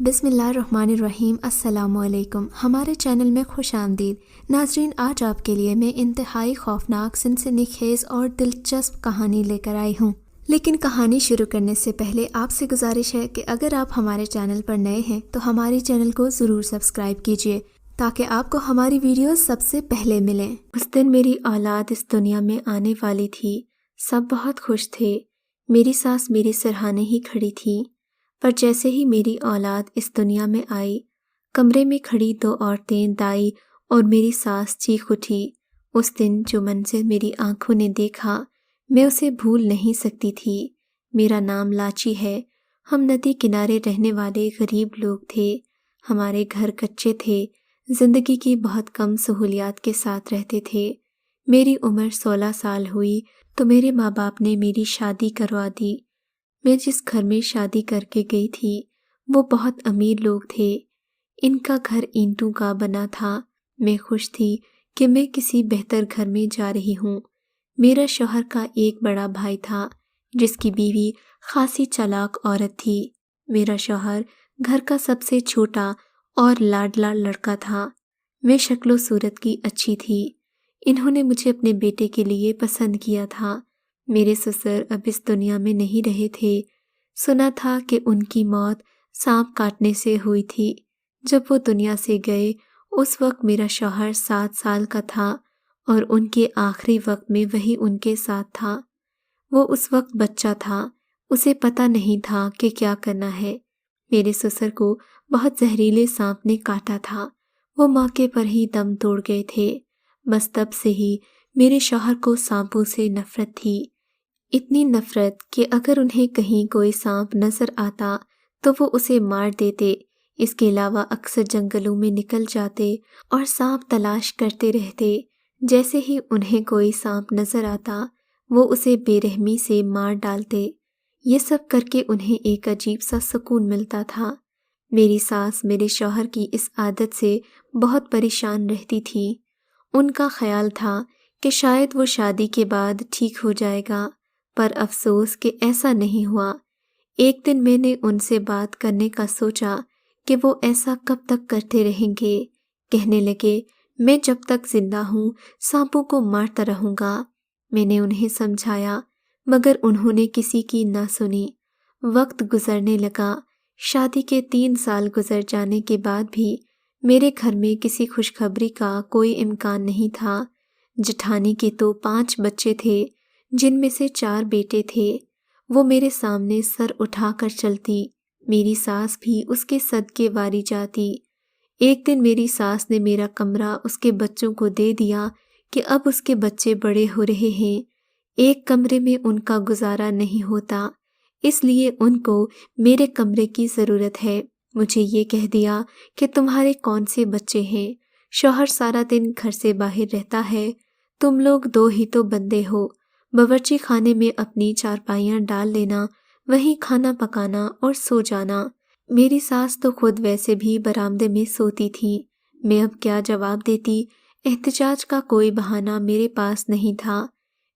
بسم اللہ الرحمن الرحیم۔ السلام علیکم، ہمارے چینل میں خوش آمدید ناظرین۔ آج آپ کے لیے میں انتہائی خوفناک، سنسنی خیز اور دلچسپ کہانی لے کر آئی ہوں، لیکن کہانی شروع کرنے سے پہلے آپ سے گزارش ہے کہ اگر آپ ہمارے چینل پر نئے ہیں تو ہمارے چینل کو ضرور سبسکرائب کیجیے تاکہ آپ کو ہماری ویڈیوز سب سے پہلے ملیں۔ اس دن میری اولاد اس دنیا میں آنے والی تھی۔ سب بہت خوش تھے۔ میری ساس میرے سرہانے ہی کھڑی تھی، پر جیسے ہی میری اولاد اس دنیا میں آئی، کمرے میں کھڑی دو عورتیں، دائی اور میری ساس، چیخ اٹھی۔ اس دن جو منظر میری آنکھوں نے دیکھا، میں اسے بھول نہیں سکتی تھی۔ میرا نام لاچی ہے۔ ہم ندی کنارے رہنے والے غریب لوگ تھے۔ ہمارے گھر کچے تھے، زندگی کی بہت کم سہولیات کے ساتھ رہتے تھے۔ میری عمر 16 سال ہوئی تو میرے ماں باپ نے میری شادی کروا دی۔ میں جس گھر میں شادی کر کے گئی تھی وہ بہت امیر لوگ تھے۔ ان کا گھر اینٹوں کا بنا تھا۔ میں خوش تھی کہ میں کسی بہتر گھر میں جا رہی ہوں۔ میرا شوہر کا ایک بڑا بھائی تھا جس کی بیوی خاصی چالاک عورت تھی۔ میرا شوہر گھر کا سب سے چھوٹا اور لاڈلا لڑکا تھا۔ میں شکل و صورت کی اچھی تھی۔ انہوں نے مجھے اپنے بیٹے کے لیے پسند کیا تھا۔ میرے سسر اب اس دنیا میں نہیں رہے تھے۔ سنا تھا کہ ان کی موت سانپ کاٹنے سے ہوئی تھی۔ جب وہ دنیا سے گئے اس وقت میرا شوہر 7 سال کا تھا اور ان کے آخری وقت میں وہی ان کے ساتھ تھا۔ وہ اس وقت بچہ تھا، اسے پتہ نہیں تھا کہ کیا کرنا ہے۔ میرے سسر کو بہت زہریلے سانپ نے کاٹا تھا۔ وہ موقع پر ہی دم توڑ گئے تھے۔ بس تب سے ہی میرے شوہر کو سانپوں سے نفرت تھی۔ اتنی نفرت کہ اگر انہیں کہیں کوئی سانپ نظر آتا تو وہ اسے مار دیتے۔ اس کے علاوہ اکثر جنگلوں میں نکل جاتے اور سانپ تلاش کرتے رہتے۔ جیسے ہی انہیں کوئی سانپ نظر آتا وہ اسے بے رحمی سے مار ڈالتے۔ یہ سب کر کے انہیں ایک عجیب سا سکون ملتا تھا۔ میری ساس میرے شوہر کی اس عادت سے بہت پریشان رہتی تھی۔ ان کا خیال تھا کہ شاید وہ شادی کے بعد ٹھیک ہو جائے گا، پر افسوس کہ ایسا نہیں ہوا۔ ایک دن میں نے ان سے بات کرنے کا سوچا کہ وہ ایسا کب تک کرتے رہیں گے۔ کہنے لگے، میں جب تک زندہ ہوں سانپوں کو مارتا رہوں گا۔ میں نے انہیں سمجھایا مگر انہوں نے کسی کی نہ سنی۔ وقت گزرنے لگا۔ شادی کے 3 سال گزر جانے کے بعد بھی میرے گھر میں کسی خوشخبری کا کوئی امکان نہیں تھا۔ جٹھانی کے تو 5 بچے تھے جن میں سے 4 بیٹے تھے۔ وہ میرے سامنے سر اٹھا کر چلتی۔ میری ساس بھی اس کے صدقے واری جاتی۔ ایک دن میری ساس نے میرا کمرہ اس کے بچوں کو دے دیا کہ اب اس کے بچے بڑے ہو رہے ہیں، ایک کمرے میں ان کا گزارا نہیں ہوتا، اس لیے ان کو میرے کمرے کی ضرورت ہے۔ مجھے یہ کہہ دیا کہ تمہارے کون سے بچے ہیں؟ شوہر سارا دن گھر سے باہر رہتا ہے، تم لوگ 2 ہی تو بندے ہو۔ باورچی خانے میں اپنی چارپائیاں ڈال لینا، وہیں کھانا پکانا اور سو جانا۔ میری ساس تو خود ویسے بھی برآمدے میں سوتی تھی۔ میں اب کیا جواب دیتی؟ احتجاج کا کوئی بہانہ میرے پاس نہیں تھا۔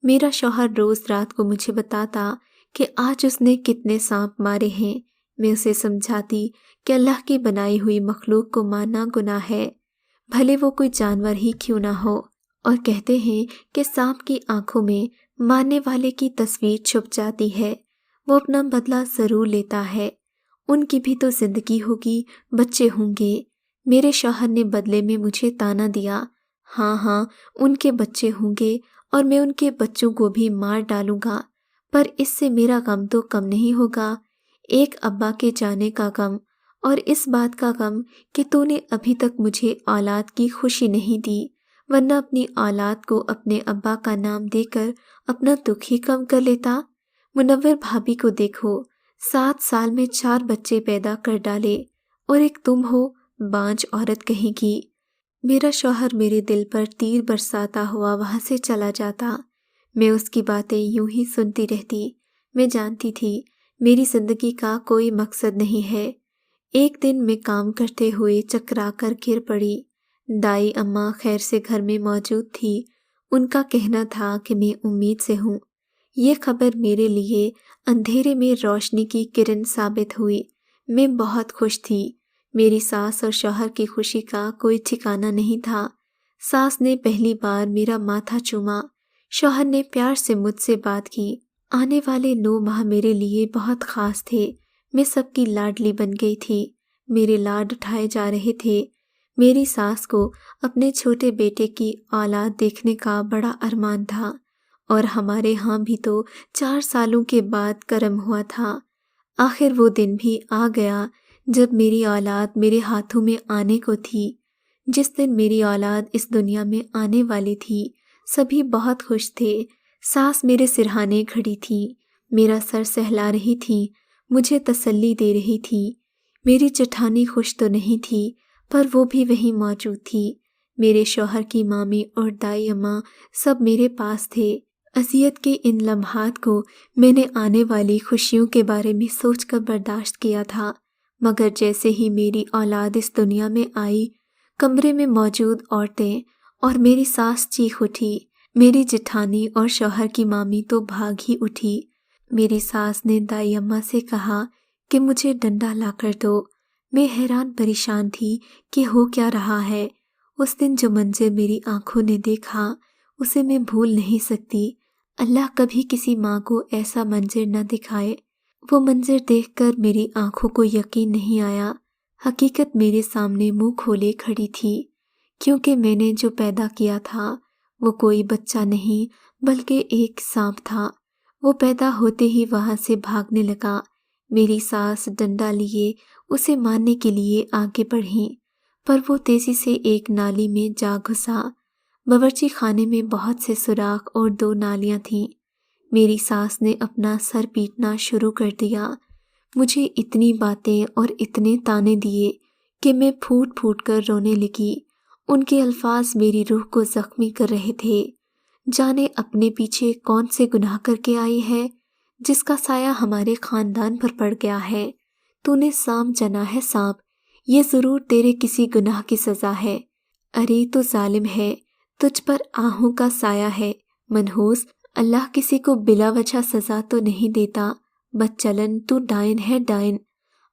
میرا شوہر روز رات کو مجھے بتاتا کہ آج اس نے کتنے سانپ مارے ہیں۔ میں اسے سمجھاتی کہ اللہ کی بنائی ہوئی مخلوق کو مارنا گناہ ہے، بھلے وہ کوئی جانور ہی کیوں نہ ہو، اور کہتے ہیں کہ سانپ کی آنکھوں میں مارنے والے کی تصویر چھپ جاتی ہے، وہ اپنا بدلہ ضرور لیتا ہے۔ ان کی بھی تو زندگی ہوگی، بچے ہوں گے۔ میرے شوہر نے بدلے میں مجھے طعنہ دیا، ہاں ان کے بچے ہوں گے اور میں ان کے بچوں کو بھی مار ڈالوں گا، پر اس سے میرا غم تو کم نہیں ہوگا۔ ایک ابا کے جانے کا غم اور اس بات کا غم کہ تو نے ابھی تک مجھے اولاد کی خوشی نہیں دی، ورنہ اپنی اولاد کو اپنے ابا کا نام دے کر اپنا دکھ ہی کم کر لیتا۔ منور بھابھی کو دیکھو، 7 سال میں 4 بچے پیدا کر ڈالے، اور ایک تم ہو، بانجھ عورت کہیں گی۔ میرا شوہر میرے دل پر تیر برساتا ہوا وہاں سے چلا جاتا۔ میں اس کی باتیں یوں ہی سنتی رہتی۔ میں جانتی تھی میری زندگی کا کوئی مقصد نہیں ہے۔ ایک دن میں کام کرتے ہوئے چکرا کر گر پڑی۔ دائی اماں خیر سے گھر میں موجود تھی۔ ان کا کہنا تھا کہ میں امید سے ہوں۔ یہ خبر میرے لیے اندھیرے میں روشنی کی کرن ثابت ہوئی۔ میں بہت خوش تھی۔ میری ساس اور شوہر کی خوشی کا کوئی ٹھکانہ نہیں تھا۔ ساس نے پہلی بار میرا ماتھا چوما، شوہر نے پیار سے مجھ سے بات کی۔ آنے والے 9 ماہ میرے لیے بہت خاص تھے۔ میں سب کی لاڈلی بن گئی تھی، میرے لاڈ اٹھائے جا رہے تھے۔ میری ساس کو اپنے چھوٹے بیٹے کی اولاد دیکھنے کا بڑا ارمان تھا، اور ہمارے ہاں بھی تو 4 سالوں کے بعد کرم ہوا تھا۔ آخر وہ دن بھی آ گیا جب میری اولاد میرے ہاتھوں میں آنے کو تھی۔ جس دن میری اولاد اس دنیا میں آنے والی تھی، سبھی بہت خوش تھے۔ ساس میرے سرہانے کھڑی تھی، میرا سر سہلا رہی تھی، مجھے تسلی دے رہی تھی۔ میری جٹھانی خوش تو نہیں تھی، پر وہ بھی وہیں موجود تھی۔ میرے شوہر کی مامی اور دائی اماں سب میرے پاس تھے۔ اذیت کے ان لمحات کو میں نے آنے والی خوشیوں کے بارے میں سوچ کر برداشت کیا تھا، مگر جیسے ہی میری اولاد اس دنیا میں آئی، کمرے میں موجود عورتیں اور میری ساس چیخ اٹھی۔ میری جٹھانی اور شوہر کی مامی تو بھاگ ہی اٹھی۔ میری ساس نے دائی اماں سے کہا کہ مجھے ڈنڈا لا کر دو۔ میں حیران پریشان تھی کہ ہو کیا رہا ہے۔ اس دن جو منظر میری آنکھوں نے دیکھا، اسے میں بھول نہیں سکتی۔ اللہ کبھی کسی ماں کو ایسا منظر نہ دکھائے۔ وہ منظر دیکھ کر میری آنکھوں کو یقین نہیں آیا۔ حقیقت میرے سامنے منہ کھولے کھڑی تھی، کیونکہ میں نے جو پیدا کیا تھا وہ کوئی بچہ نہیں بلکہ ایک سانپ تھا۔ وہ پیدا ہوتے ہی وہاں سے بھاگنے لگا۔ میری ساس ڈنڈا لیے اسے مارنے کے لیے آگے بڑھیں، پر وہ تیزی سے ایک نالی میں جا گھسا۔ باورچی خانے میں بہت سے سوراخ اور 2 نالیاں تھیں۔ میری ساس نے اپنا سر پیٹنا شروع کر دیا، مجھے اتنی باتیں اور اتنے طعنے دیے کہ میں پھوٹ پھوٹ کر رونے لگی۔ ان کے الفاظ میری روح کو زخمی کر رہے تھے۔ جانے اپنے پیچھے کون سے گناہ کر کے آئی ہے، جس کا سایہ ہمارے خاندان پر پڑ گیا ہے۔ تو نے سانپ جنا ہے سانپ، یہ ضرور تیرے کسی گناہ کی سزا ہے۔ ارے تو ظالم ہے، تجھ پر آہوں کا سایہ ہے۔ منحوس، اللہ کسی کو بلا وجہ سزا تو نہیں دیتا۔ بد چلن، تو ڈائن ہے ڈائن۔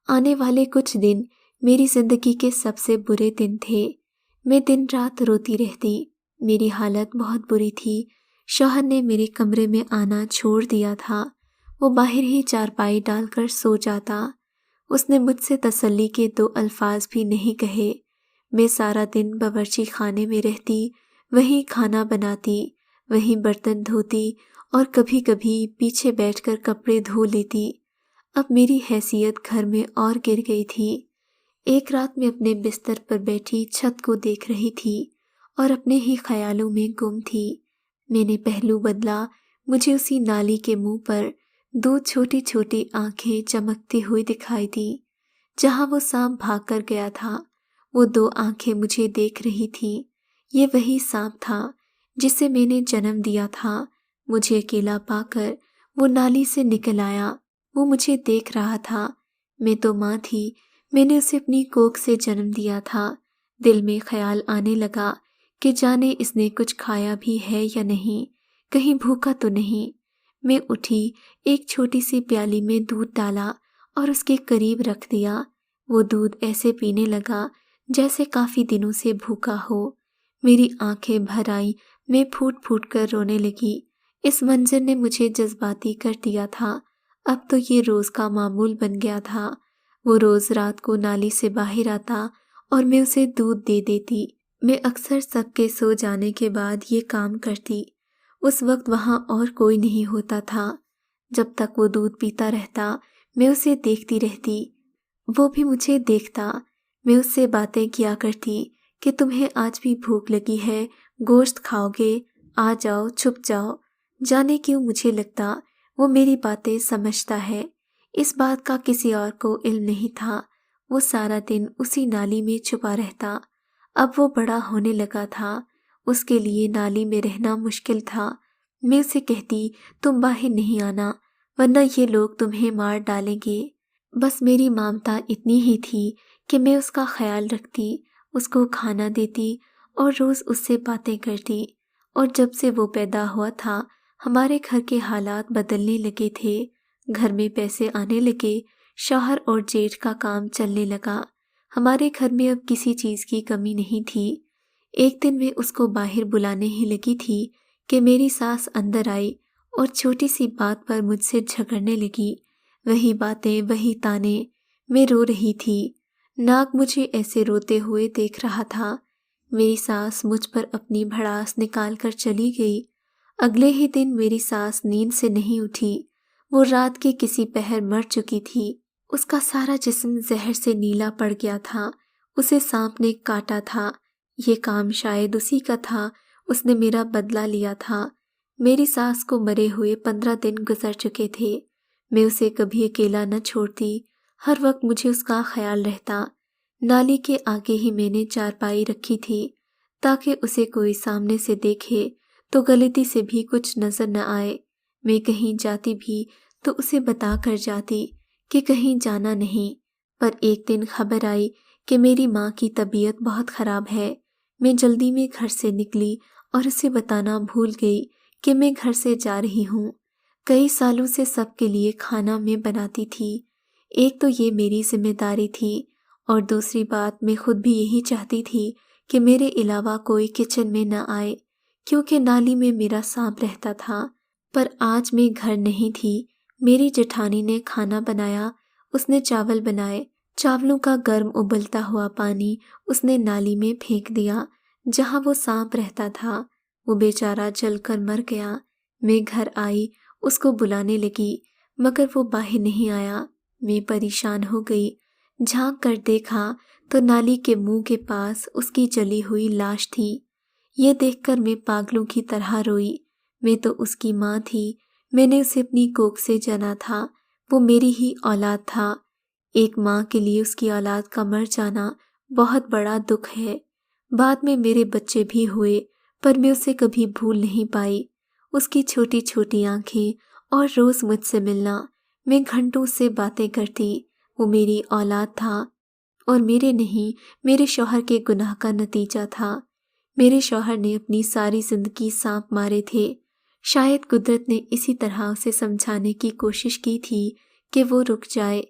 آنے والے کچھ دن میری زندگی کے سب سے برے دن تھے۔ میں دن رات روتی رہتی، میری حالت بہت بری تھی۔ شوہر نے میرے کمرے میں آنا چھوڑ دیا تھا، وہ باہر ہی چارپائی ڈال کر سو جاتا۔ اس نے مجھ سے تسلی کے 2 الفاظ بھی نہیں کہے۔ میں سارا دن باورچی خانے میں رہتی، وہیں کھانا بناتی، وہیں برتن دھوتی، اور کبھی کبھی پیچھے بیٹھ کر کپڑے دھو لیتی۔ اب میری حیثیت گھر میں اور گر گئی تھی۔ ایک رات میں اپنے بستر پر بیٹھی چھت کو دیکھ رہی تھی اور اپنے ہی خیالوں میں گم تھی۔ میں نے پہلو بدلا، مجھے اسی نالی کے منہ پر 2 چھوٹی چھوٹی آنکھیں چمکتی ہوئی دکھائی دی۔ جہاں وہ سانپ بھاگ کر گیا تھا، وہ 2 آنکھیں مجھے دیکھ رہی تھیں۔ یہ وہی سانپ تھا جسے میں نے جنم دیا تھا۔ مجھے اکیلا پا کر وہ نالی سے نکل آیا۔ وہ مجھے دیکھ رہا تھا۔ میں تو ماں تھی، میں نے اسے اپنی کوکھ سے جنم دیا تھا۔ دل میں خیال آنے لگا کہ جانے اس نے کچھ کھایا بھی ہے یا نہیں، کہیں بھوکا تو نہیں۔ میں اٹھی، ایک چھوٹی سی پیالی میں دودھ ڈالا اور اس کے قریب رکھ دیا۔ وہ دودھ ایسے پینے لگا جیسے کافی دنوں سے بھوکا ہو۔ میری آنکھیں بھر آئیں، میں پھوٹ پھوٹ کر رونے لگی۔ اس منظر نے مجھے جذباتی کر دیا تھا۔ اب تو یہ روز کا معمول بن گیا تھا۔ وہ روز رات کو نالی سے باہر آتا اور میں اسے دودھ دے دیتی۔ میں اکثر سب کے سو جانے کے بعد یہ کام کرتی۔ اس وقت وہاں اور کوئی نہیں ہوتا تھا۔ جب تک وہ دودھ پیتا رہتا، میں اسے دیکھتی رہتی، وہ بھی مجھے دیکھتا۔ میں اس سے باتیں کیا کرتی کہ تمہیں آج بھی بھوک لگی ہے، گوشت کھاؤ گے؟ آ جاؤ، چھپ جاؤ۔ جانے کیوں مجھے لگتا وہ میری باتیں سمجھتا ہے۔ اس بات کا کسی اور کو علم نہیں تھا۔ وہ سارا دن اسی نالی میں چھپا رہتا۔ اب وہ بڑا ہونے لگا تھا، اس کے لیے نالی میں رہنا مشکل تھا۔ میں اسے کہتی تم باہر نہیں آنا، ورنہ یہ لوگ تمہیں مار ڈالیں گے۔ بس میری مامتا اتنی ہی تھی کہ میں اس کا خیال رکھتی، اس کو کھانا دیتی اور روز اس سے باتیں کرتی۔ اور جب سے وہ پیدا ہوا تھا، ہمارے گھر کے حالات بدلنے لگے تھے۔ گھر میں پیسے آنے لگے، شوہر اور جیٹھ کا کام چلنے لگا۔ ہمارے گھر میں اب کسی چیز کی کمی نہیں تھی۔ ایک دن میں اس کو باہر بلانے ہی لگی تھی کہ میری ساس اندر آئی اور چھوٹی سی بات پر مجھ سے جھگڑنے لگی۔ وہی باتیں، وہی تانے۔ میں رو رہی تھی۔ ناگ مجھے ایسے روتے ہوئے دیکھ رہا تھا۔ میری ساس مجھ پر اپنی بھڑاس نکال کر چلی گئی۔ اگلے ہی دن میری ساس نیند سے نہیں اٹھی۔ وہ رات کے کسی پہر مر چکی تھی۔ اس کا سارا جسم زہر سے نیلا پڑ گیا تھا۔ اسے سانپ نے کاٹا تھا۔ یہ کام شاید اسی کا تھا۔ اس نے میرا بدلہ لیا تھا۔ میری ساس کو مرے ہوئے 15 دن گزر چکے تھے۔ میں اسے کبھی اکیلا نہ چھوڑتی۔ ہر وقت مجھے اس کا خیال رہتا۔ نالی کے آگے ہی میں نے چارپائی رکھی تھی تاکہ اسے کوئی سامنے سے دیکھے تو غلطی سے بھی کچھ نظر نہ آئے۔ میں کہیں جاتی بھی تو اسے بتا کر جاتی کہ کہیں جانا نہیں۔ پر ایک دن خبر آئی کہ میری ماں کی طبیعت بہت خراب ہے۔ میں جلدی میں گھر سے نکلی اور اسے بتانا بھول گئی کہ میں گھر سے جا رہی ہوں۔ کئی سالوں سے سب کے لیے کھانا میں بناتی تھی۔ ایک تو یہ میری ذمہ داری تھی اور دوسری بات میں خود بھی یہی چاہتی تھی کہ میرے علاوہ کوئی کچن میں نہ آئے، کیونکہ نالی میں میرا سانپ رہتا تھا۔ پر آج میں گھر نہیں تھی۔ میری جٹھانی نے کھانا بنایا۔ اس نے چاول بنائے۔ چاولوں کا گرم ابلتا ہوا پانی اس نے نالی میں پھینک دیا جہاں وہ سانپ رہتا تھا۔ وہ بیچارہ جل کر مر گیا۔ میں گھر آئی، اس کو بلانے لگی مگر وہ باہر نہیں آیا۔ میں پریشان ہو گئی۔ جھانک کر دیکھا تو نالی کے منہ کے پاس اس کی جلی ہوئی لاش تھی۔ یہ دیکھ کر میں پاگلوں کی طرح روئی۔ میں تو اس کی ماں تھی۔ میں نے اسے اپنی کوکھ سے جنا تھا۔ وہ میری ہی اولاد تھا۔ ایک ماں کے لیے اس کی اولاد کا مر جانا بہت بڑا دکھ ہے۔ بعد میں میرے بچے بھی ہوئے پر میں اسے کبھی بھول نہیں پائی۔ اس کی چھوٹی چھوٹی آنکھیں اور روز مجھ سے ملنا۔ میں گھنٹوں سے باتیں کرتی۔ وہ میری اولاد تھا اور میرے نہیں، میرے شوہر کے گناہ کا نتیجہ تھا۔ میرے شوہر نے اپنی ساری زندگی سانپ مارے تھے۔ شاید قدرت نے اسی طرح اسے سمجھانے کی کوشش کی تھی کہ وہ رک جائے۔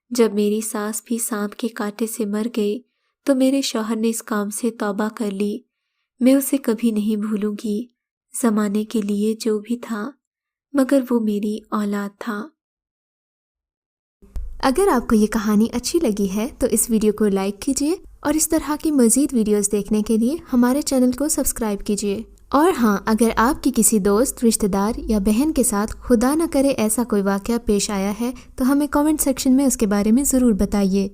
جب میری ساس بھی سانپ کے کاٹے سے مر گئی تو میرے شوہر نے اس کام سے توبہ کر لی۔ میں اسے کبھی نہیں بھولوں گی۔ زمانے کے لیے جو بھی تھا مگر وہ میری اولاد تھا۔ اگر آپ کو یہ کہانی اچھی لگی ہے تو اس ویڈیو کو لائک کیجیے اور اس طرح کی مزید ویڈیوز دیکھنے کے لیے ہمارے چینل کو سبسکرائب کیجیے۔ اور ہاں، اگر آپ کی کسی دوست، رشتہ دار یا بہن کے ساتھ خدا نہ کرے ایسا کوئی واقعہ پیش آیا ہے تو ہمیں کامنٹ سیکشن میں اس کے بارے میں ضرور بتائیے۔